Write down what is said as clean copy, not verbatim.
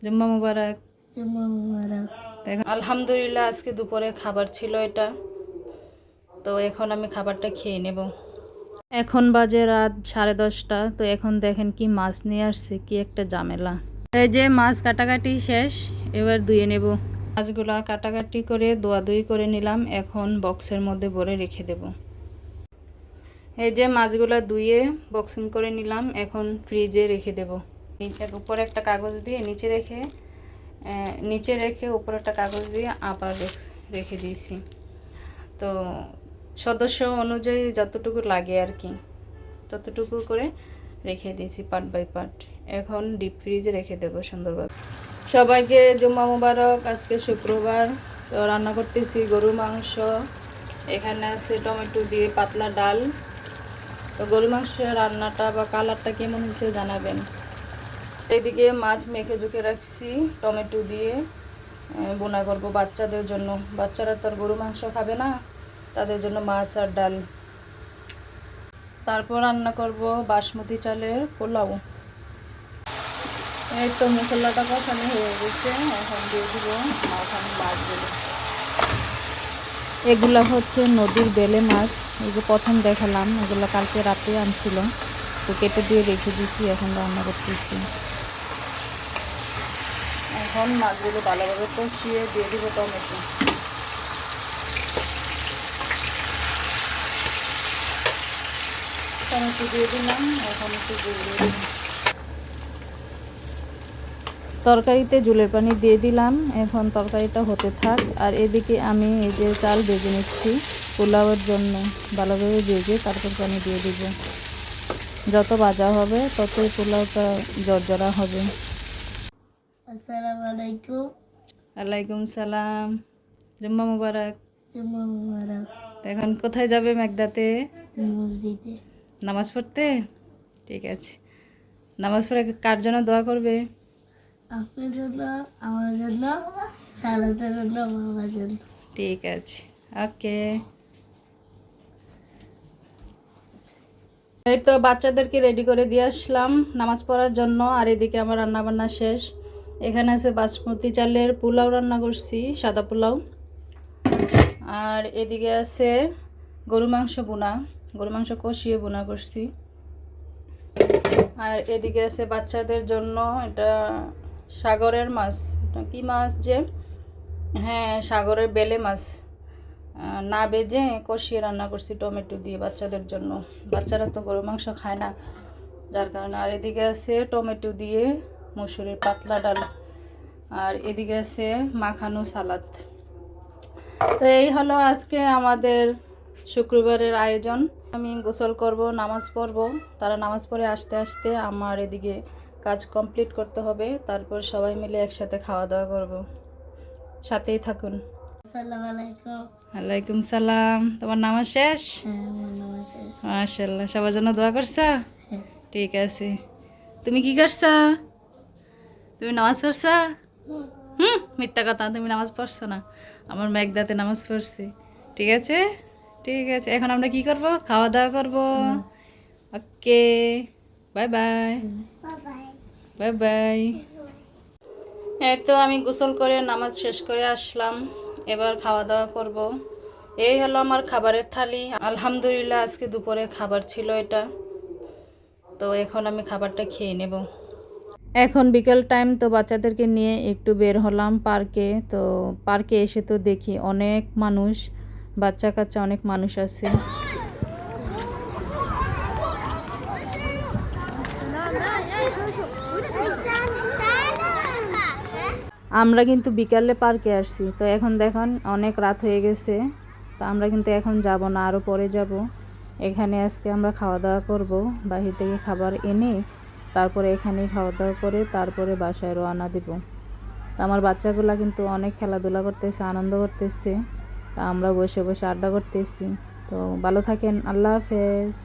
জুম্মা মুবারক। জুম্মা মুবারক। আলহামদুলিল্লাহ, আজকে দুপুরে খাবার ছিল এটা। তো এখন আমি খাবারটা খেয়ে নেব। এখন বাজে রাত 10:30। তো এখন দেখেন কি মাছ নিয়ে আসছে, কি একটা ঝামেলা। এই যে মাছ কাটাকাটি শেষ, এবার ধুয়ে নেব। মাছগুলা কাটাকাটি করে ধোয়াধুয়ি করে নিলাম, এখন বক্সের মধ্যে ভরে রেখে দেব। এই যে মাছগুলা ধুয়ে বক্সিং করে নিলাম, এখন ফ্রিজে রেখে দেব। উপরে একটা কাগজ দিয়ে নিচে রেখে উপরে একটা কাগজ দিয়ে আবার রেখে দিয়েছি। তো সদস্য অনুযায়ী যতটুকু লাগে আর কি, ততটুকু করে রেখে দিয়েছি পার্ট বাই পার্ট। এখন ডিপ ফ্রিজে রেখে দেব সুন্দরভাবে। সবাইকে জুম্মা মুবারক। আজকে শুক্রবার। তো রান্না করতেছি গরুর মাংস। এখানে আছে টমেটো দিয়ে পাতলা ডাল। তো গরুর মাংসের রান্নাটা বা কালারটা কেমন হয়েছে জানাবেন। এইদিকে মাছ মেখে ঝুঁকে রাখছি টমেটো দিয়ে বোনা করব বাচ্চাদের জন্য। বাচ্চারা তো আর গরু মাংস খাবে না, তাদের জন্য মাছ আর ডাল। তারপর রান্না করব বাসমতি চালের পোলাও। এই তো মশলাটা কষানো হয়ে গেছে, এখন দিয়ে দিব মাছগুলো। এগুলা হচ্ছে নদীর বেলে মাছ। এই যে প্রথম দেখালাম, এগুলো কালকে রাতে আনছিল, তো কেটে দিয়ে রেখে দিয়েছি, এখন রান্না করতেছি। এখন মাছগুলো ভালোভাবে কষিয়ে দিয়ে দিব টমেটো। টমেটো দিয়ে দিলাম, এখন একটু জল দিয়ে দিলাম। তরকারিতে জলের পানি দিয়ে দিলাম, এখন তরকারিটা হতে থাক। আর এদিকে আমি এই যে চাল ভেজে নিচ্ছি পোলাওয়ের জন্য। ভালোভাবে ভেজে তারপর পানি দিয়ে দিব। যত ভাজা হবে ততই পোলাওটা জর্জরা হবে। আসসালামু আলাইকুম। ওয়ালাইকুম সালাম। জুম্মা মুবারক। জুম্মা মুবারক। এখন কোথায় যাবে মেঘদাতে? মসজিদে নামাজ পড়তে। ঠিক আছে, নামাজ পড়ে কার জন্য দোয়া করবে? আপনার জন্য, আমার জন্য, সালাতের জন্য, বাবার জন্য। ঠিক আছে, ওকে। এই তো বাচ্চাদেরকে রেডি করে দিয়ে আসলাম নামাজ পড়ার জন্য। আর এদিকে আমার রান্না বান্না শেষ। এখানে আছে বাসমতি চালের পোলাও রান্না করছি, সাদা পোলাও। আর এদিকে আছে গরু মাংস বোনা, গরু মাংস কষিয়ে বোনা করছি। আর এদিকে আছে বাচ্চাদের জন্য এটা সাগরের মাছ। এটা কি মাছ যে, হ্যাঁ সাগরের বেলে মাছ, না ভেজে কষিয়ে রান্না করছি টমেটো দিয়ে বাচ্চাদের জন্য। বাচ্চারা তো গরু মাংস খায় না, যার কারণে। আর এদিকে আছে টমেটো দিয়ে মসুরের পাতলা ডাল। আর এদিকে আছে মাখানো সালাদ। তো এই হলো আজকে আমাদের শুক্রবারের আয়োজন। আমি গোসল করব, নামাজ পড়ব। তারা নামাজ পড়ে আসতে আসতে আমার এদিকে কাজ কমপ্লিট করতে হবে। তারপর সবাই মিলে একসাথে খাওয়া দাওয়া করব। সাথেই থাকুন। আসসালামু আলাইকুম। ওয়ালাইকুম সালাম। তোমার নামাজ শেষ? হ্যাঁ, আমার নামাজ শেষ। মাশাআল্লাহ, সবার জন্য দোয়া করছা? হ্যাঁ। ঠিক আছে। তুমি কি করছা? তুমি নামাজ পড়ছা? মিথ্যা কথা, তুমি নামাজ পড়ছো না। আমার মেঘদাতে নামাজ পড়ছে। ঠিক আছে, ঠিক আছে। এখন আমরা কি করব? খাওয়া দাওয়া করব। ওকে, বাই বাই। Bye bye. এই তো আমি গোসল করে নামাজ শেষ করে আসলাম, এবার খাওয়া দাওয়া করব। এই হলো আমার খাবারের থালি। আলহামদুলিল্লাহ, আজকে দুপুরে খাবার ছিল এটা। তো এখন আমি খাবারটা খেয়ে নেব। এখন বিকেল টাইম, তো বাচ্চাদেরকে নিয়ে একটু বের হলাম পার্কে। তো পার্কে এসে তো দেখি অনেক মানুষ, বাচ্চা কাচ্চা অনেক মানুষ আছে। আমরা কিন্তু বিকালে পার্কে আসছি। তো এখন দেখুন অনেক রাত হয়ে গেছে। তো আমরা কিন্তু এখন যাব না, আরও পরে যাব। এখানে আজকে আমরা খাওয়া দাওয়া করব, বাহির থেকে খাবার এনে তারপরে এখানেই খাওয়া দাওয়া করে তারপরে বাসায় রওনা দেব। তো আমার বাচ্চাগুলো কিন্তু অনেক খেলাধুলা করতেছে, আনন্দ করতেছে। তা আমরা বসে বসে আড্ডা করতেছি। তো ভালো থাকেন, আল্লাহ হাফেজ।